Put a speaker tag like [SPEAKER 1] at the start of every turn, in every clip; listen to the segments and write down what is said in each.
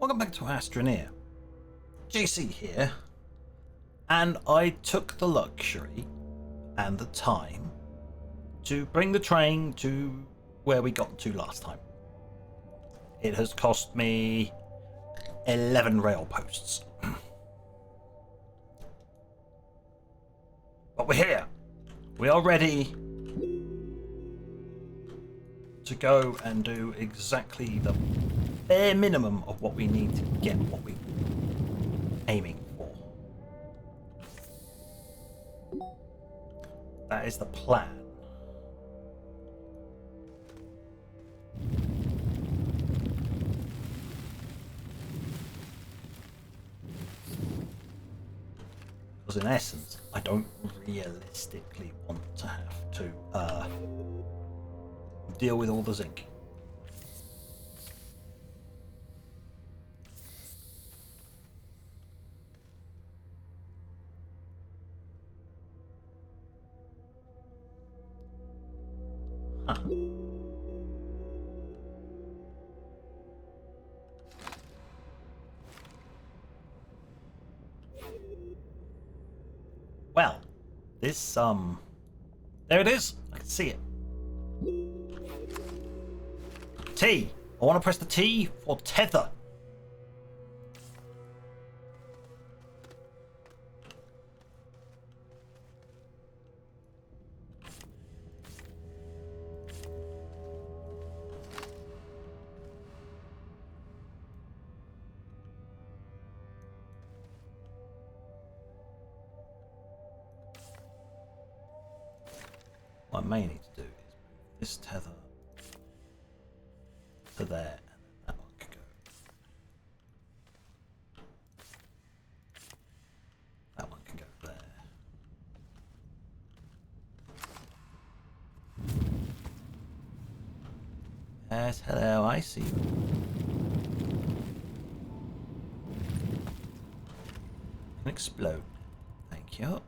[SPEAKER 1] Welcome back to Astroneer. JC here, and I took the luxury and the time to bring the train to where we got to last time. It has cost me 11 rail posts. But we're here. We are ready to go and do exactly the bare minimum of what we need to get what we're aiming for. That is the plan. Because in essence, I don't realistically want to have to deal with all the zinc. Huh. Well, this there it is. I can see it. T. I want to press the T for tether. What I may need to do is move this tether to there, and then that one can go. That one can go there. Yes, hello, I see you. Can explode. Thank you.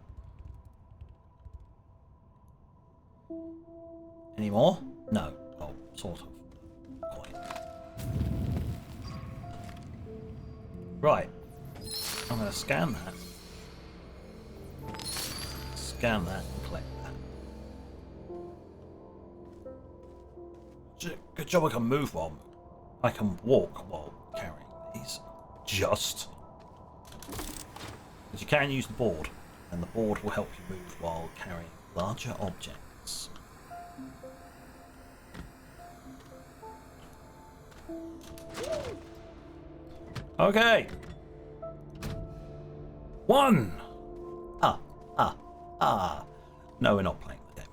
[SPEAKER 1] Any more? No. Oh, sort of. Quite. Right. I'm going to scan that. Scan that and collect that. Good job I can move while I can walk while carrying these. Just. Because you can use the board, and the board will help you move while carrying larger objects. Okay. 1. No, we're not playing the game.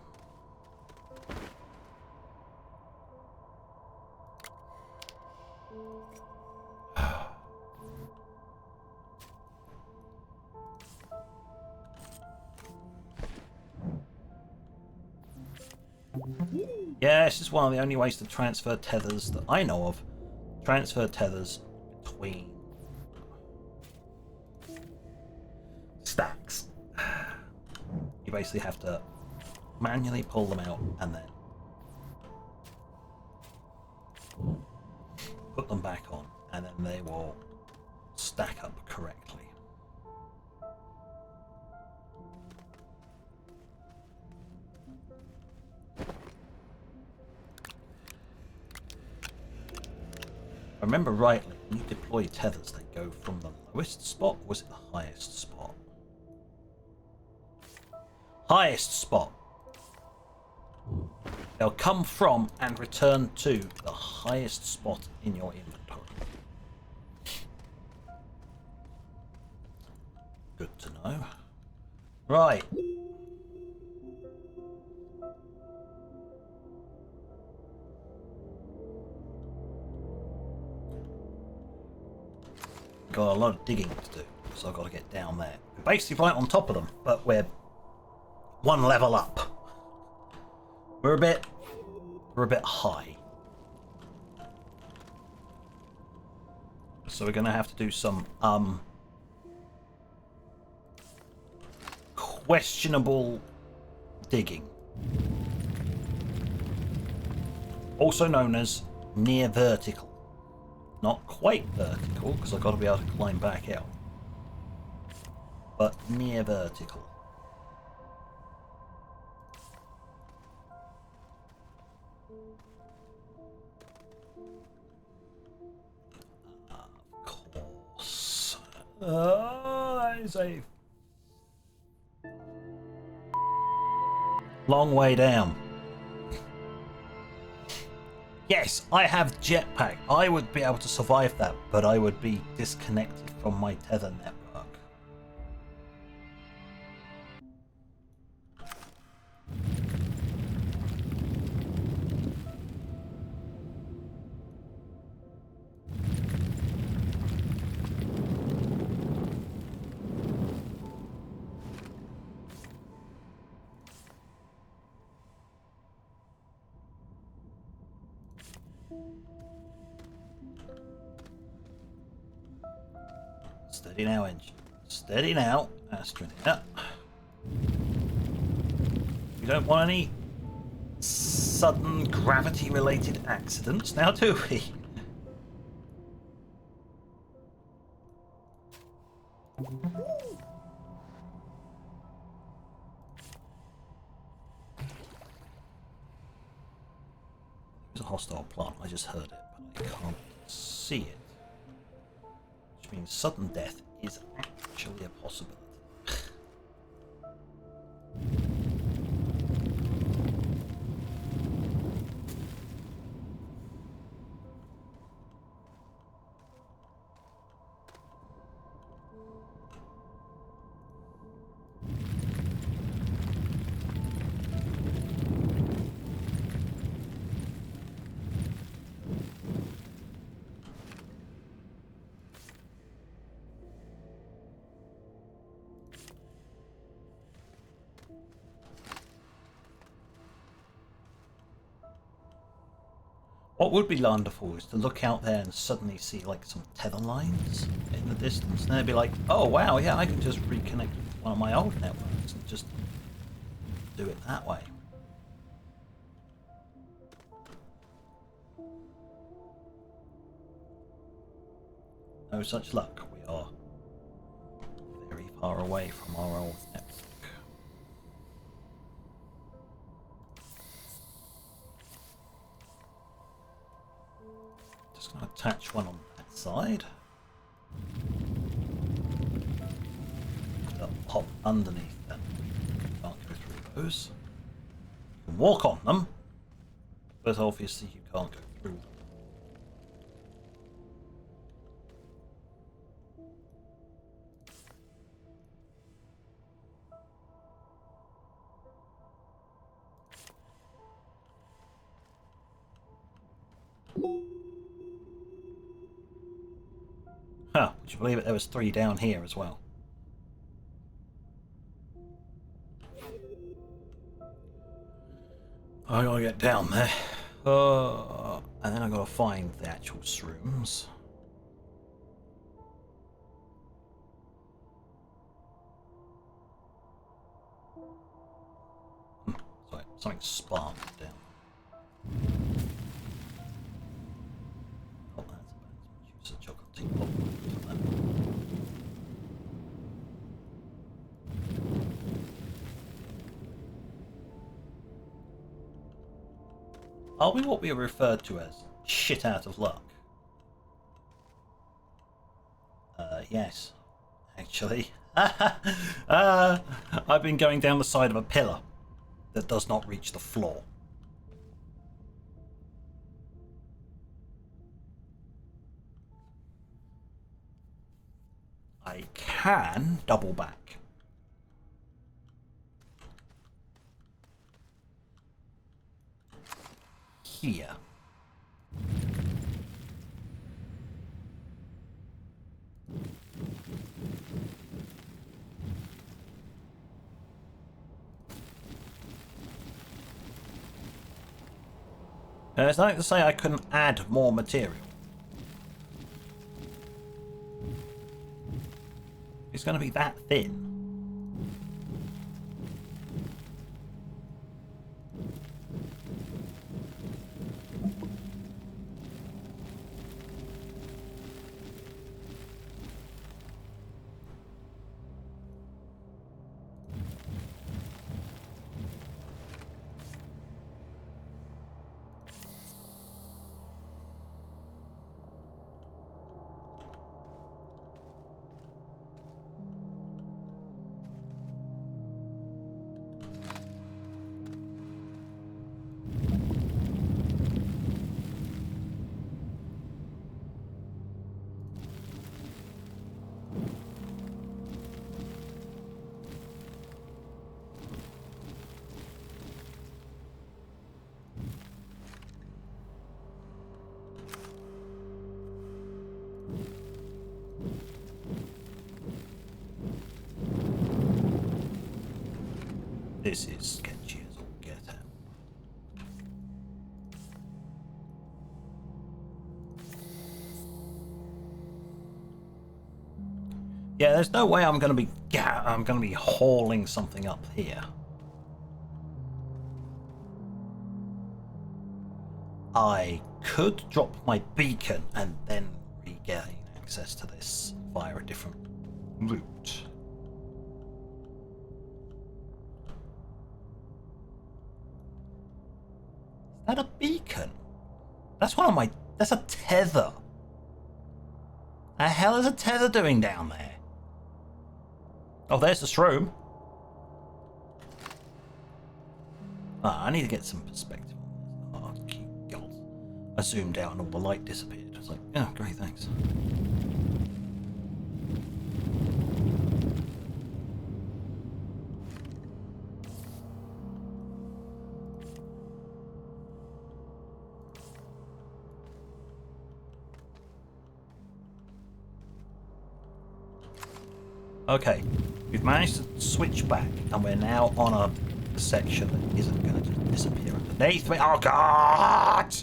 [SPEAKER 1] Yeah, this is one of the only ways to transfer tethers that I know of. Transfer tethers between stacks. You basically have to manually pull them out and then put them back on, and then they will stack up correctly. If I remember rightly, when you deploy tethers, they go from the lowest spot, or was it the highest spot? Highest spot. They'll come from and return to the highest spot in your inventory. Good to know. Right. Got a lot of digging to do, so I've got to get down there. We're basically right on top of them, but we're one level up. We're a bit high. So we're gonna have to do some questionable digging. Also known as near vertical. Not quite vertical, because I've got to be able to climb back out. But near vertical. Of course. That is a long way down. Yes, I have jetpack. I would be able to survive that, but I would be disconnected from my tether network. Steady now, engine. Steady now, Astroneer. We don't want any sudden gravity-related accidents now, do we? There's a hostile plant. I just heard it, but I can't see it. Which means sudden death is actually a possibility. What would be wonderful is to look out there and suddenly see like some tether lines in the distance, and then be like, oh wow, yeah, I can just reconnect with one of my old networks and just do it that way. No such luck. We are very far away from our old network. Just going to attach one on that side. They'll pop underneath them. Can't go through those. You can walk on them, but obviously you can't go through them. Huh, would you believe it? There was 3 down here as well. I gotta get down there. And then I gotta find the actual shrooms. Sorry, something sparked down. Oh, that's about as much use a chocolate teapot for that. Are we what we are referred to as shit out of luck? Yes, actually. I've been going down the side of a pillar that does not reach the floor. I can double back. Here. There's nothing to say I couldn't add more material. It's going to be that thin. This is sketchy as all get out. Yeah, there's no way I'm gonna be hauling something up here. I could drop my beacon and then regain access to this via a different route. Is that a beacon? That's one of my... That's a tether. The hell is a tether doing down there? Oh, there's the shroom. Ah, I need to get some perspective on this. Oh, cute God. I zoomed out and all the light disappeared. I was like, oh, great, thanks. Okay, we've managed to switch back, and we're now on a section that isn't going to just disappear underneath me. Oh, God!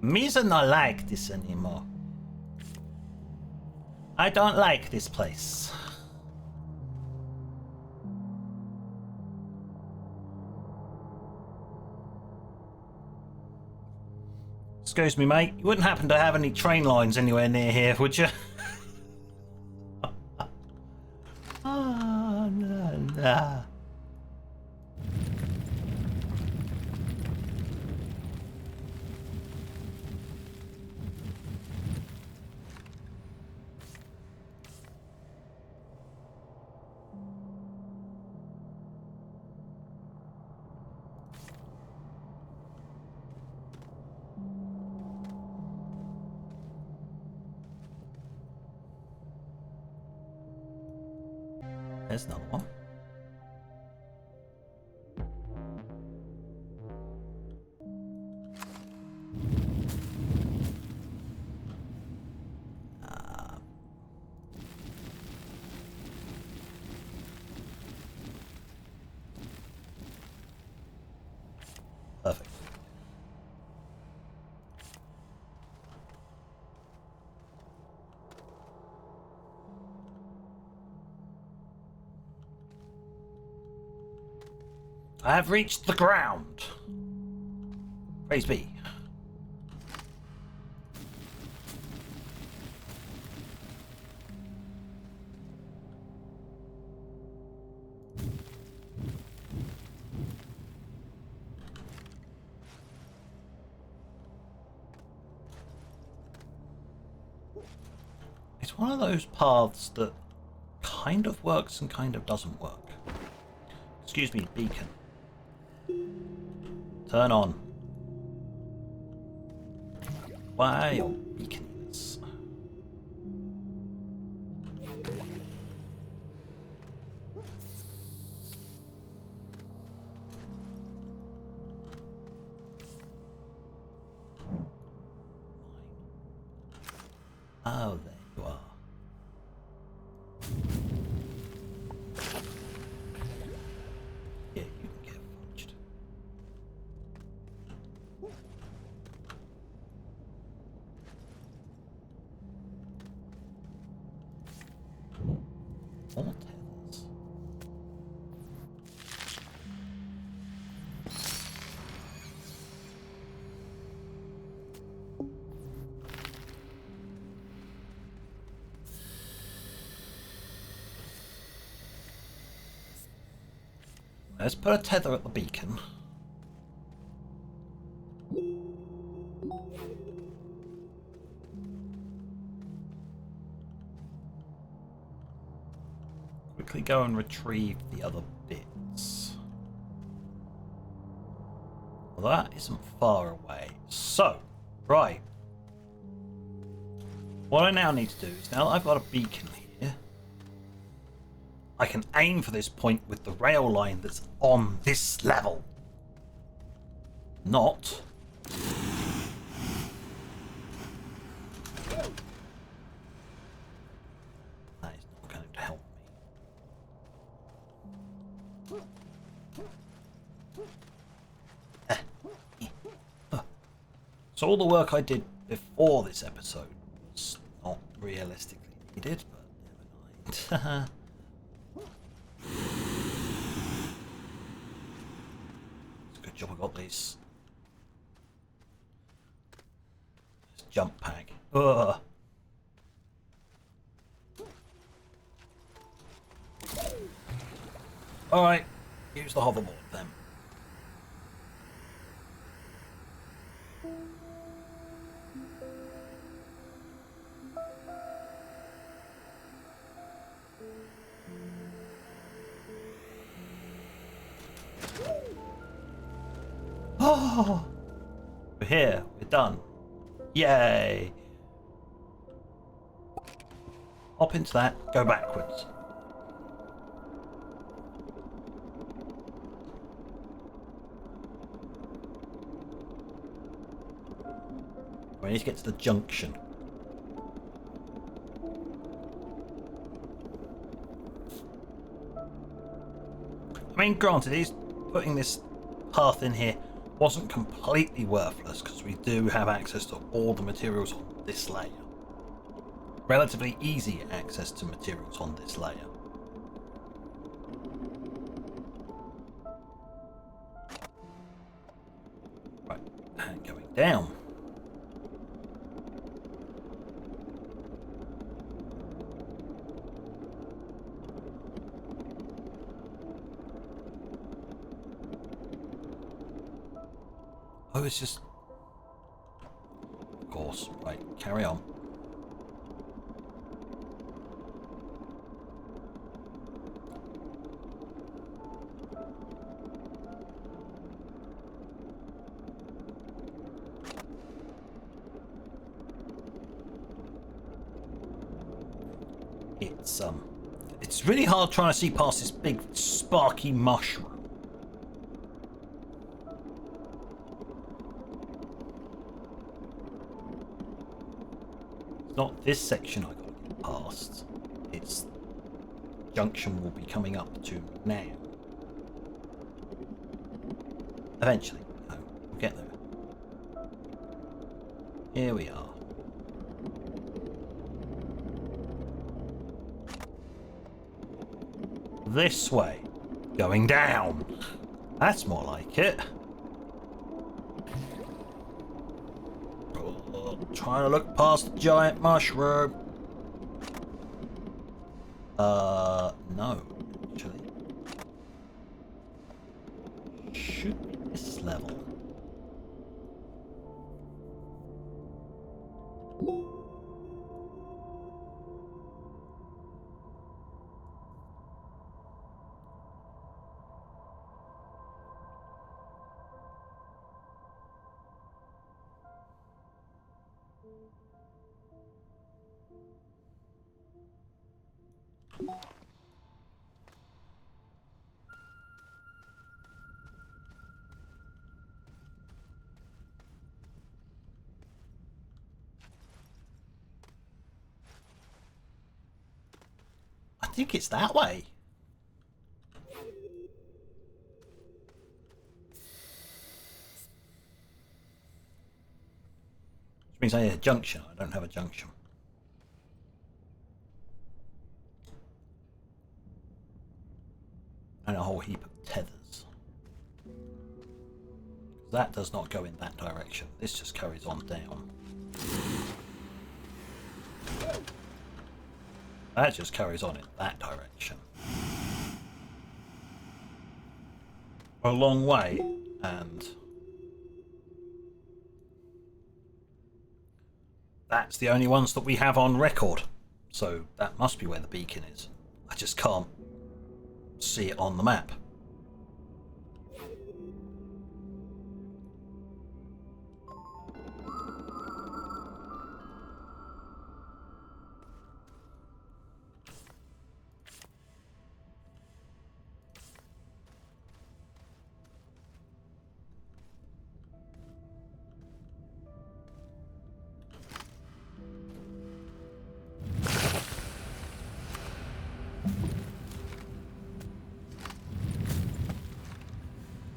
[SPEAKER 1] Me doesn't like this anymore. I don't like this place. Excuse me, mate. You wouldn't happen to have any train lines anywhere near here, would you? Oh, no. There's another one. Perfect. I have reached the ground. Praise be. It's one of those paths that kind of works and kind of doesn't work. Excuse me, beacon. Turn on. Why are your beacons? Oh, there you are. Yeah, you can get fudged. More tethers. Let's put a tether at the beacon. Quickly go and retrieve the other bits. Well, that isn't far away. So, right. What I now need to do is, now that I've got a beacon here, I can aim for this point with the rail line that's on this level. Not So all the work I did before this episode was not realistically needed, but never mind. It's a good job I got this jump pack. Ugh. Alright, use the hoverboard then. Oh, we're here. We're done. Yay! Hop into that. Go backwards. We need to get to the junction. I mean, granted, he's putting this path in here wasn't completely worthless because we do have access to all the materials on this layer. Relatively easy access to materials on this layer. Right, and going down. Oh, it's just... Of course. Right, carry on. It's really hard trying to see past this big sparky mushroom. It's not this section I got to get past. It's junction we'll be coming up to now. Eventually, no, we'll get there. Here we are. This way. Going down. That's more like it. Oh, trying to look past the giant mushroom. No, actually. Should be this level. I think it's that way. Which means I need a junction. I don't have a junction. And a whole heap of tethers. That does not go in that direction. This just carries on down. That just carries on in that direction. A long way, and that's the only ones that we have on record. So that must be where the beacon is. I just can't see it on the map.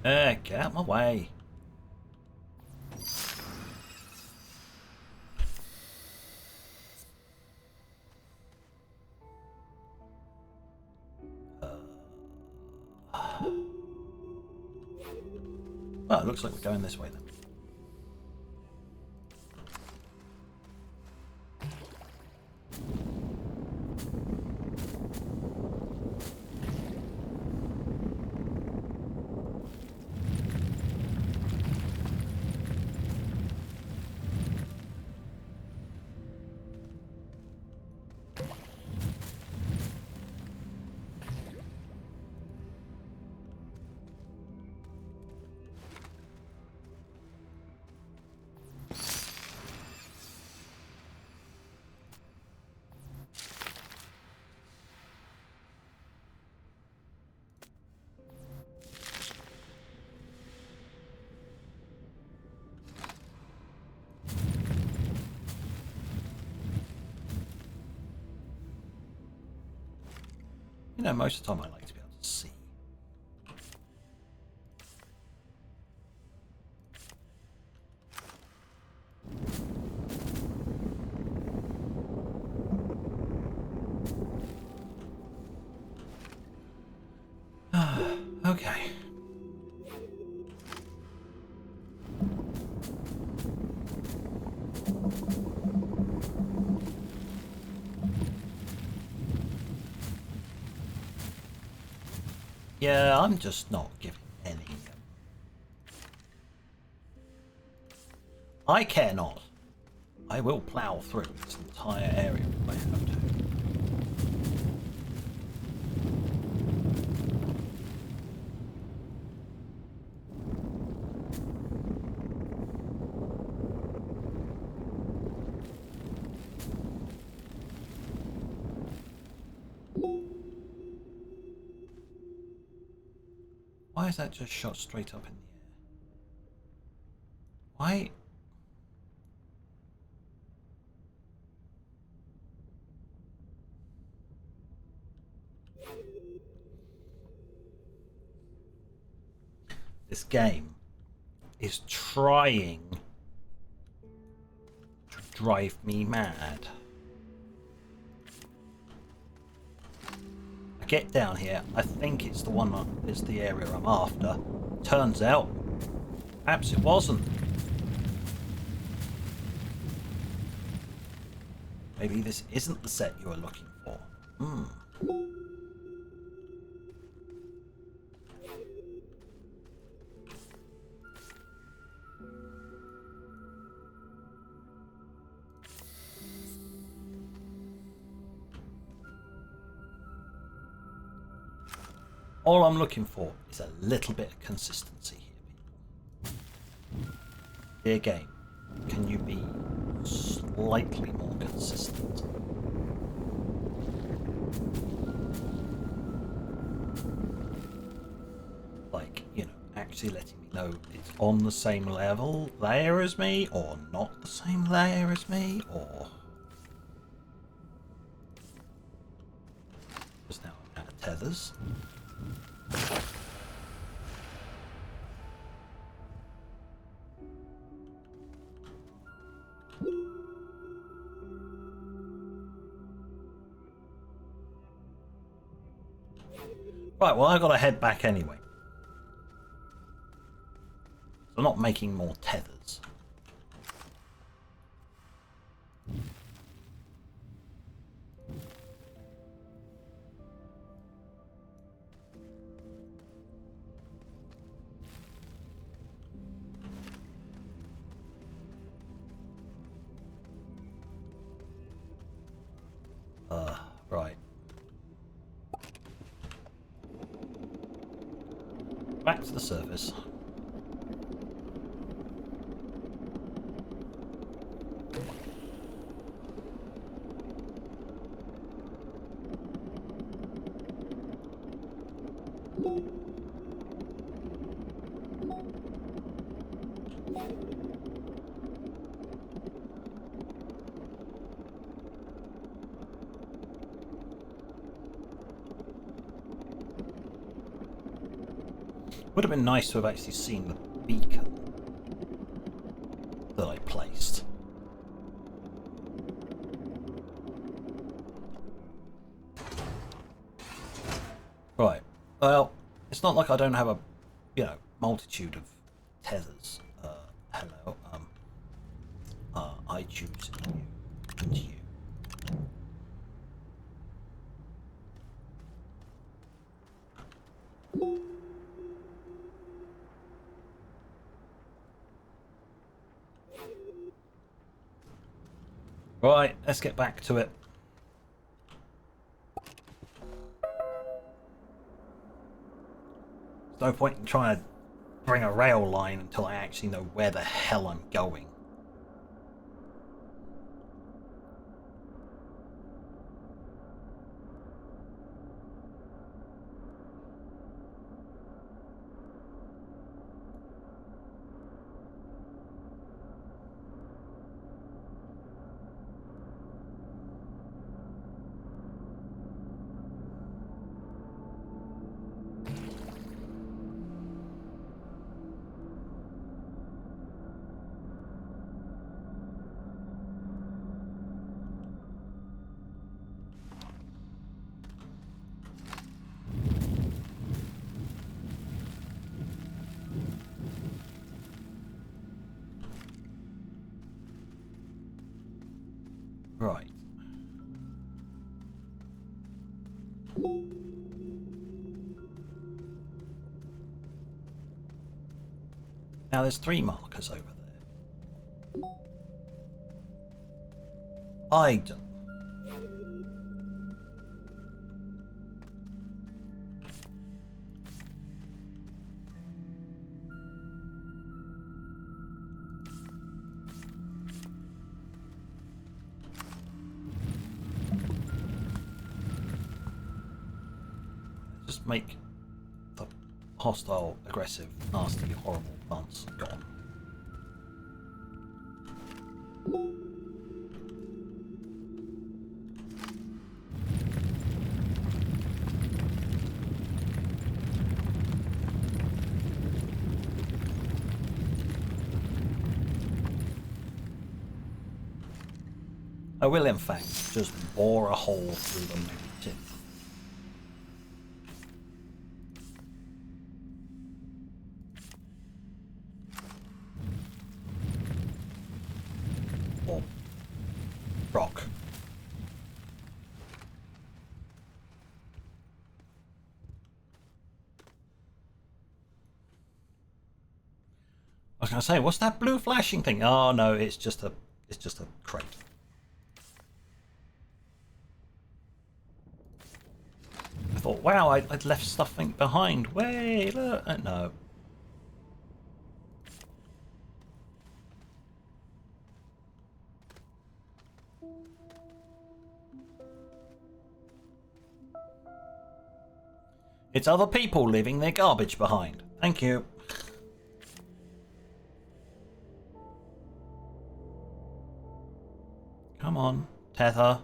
[SPEAKER 1] Get out my way. Well, it looks like we're going this way then. You know, most of the time I like to be able to see. Okay. Yeah, I'm just not giving any. I care not. I will plough through this entire area if I have to. Why is that just shot straight up in the air? Why? This game is trying to drive me mad. I get down here, I think it's the one that is the area I'm after. Turns out, perhaps it wasn't. Maybe this isn't the set you were looking for. All I'm looking for is a little bit of consistency here, people. Dear game, can you be slightly more consistent? Like, you know, actually letting me know it's on the same layer as me, or not the same layer as me, or... Because now I'm out of tethers. Right, well, I gotta head back anyway. So I'm not making more tethers. Right. Back to the surface. Would have been nice to have actually seen the beacon that I placed. Right. Well, it's not like I don't have a, multitude of tethers. Hello. I choose you and you. Right, let's get back to it. There's no point in trying to bring a rail line until I actually know where the hell I'm going. Right. Now there's 3 markers over there. I don't. Just make the hostile, aggressive, nasty, horrible plants gone. I will, in fact, just bore a hole through the negative. Or rock. I was going to say, what's that blue flashing thing? Oh no, it's just a crate. I thought, wow, I'd left something behind. Wait, look. No. It's other people leaving their garbage behind. Thank you. Come on, tether.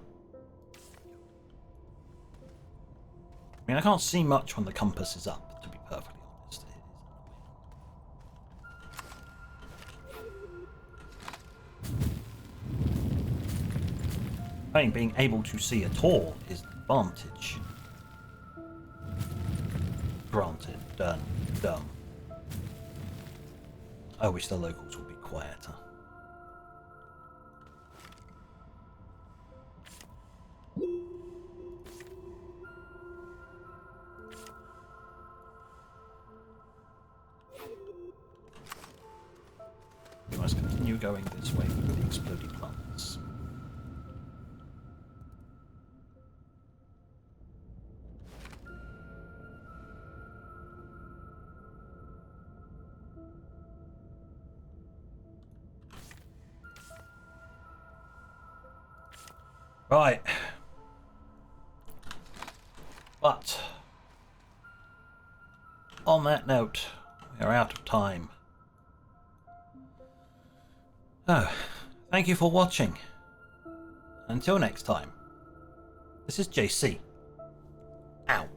[SPEAKER 1] I mean, I can't see much when the compass is up, to be perfectly honest. It is annoying. I mean, being able to see at all is an advantage. Granted, dumb. I wish the locals would be quieter. We must continue going this way with the exploding plants. Right. But on that note, we are out of time. So, thank you for watching. Until next time, this is JC. Out.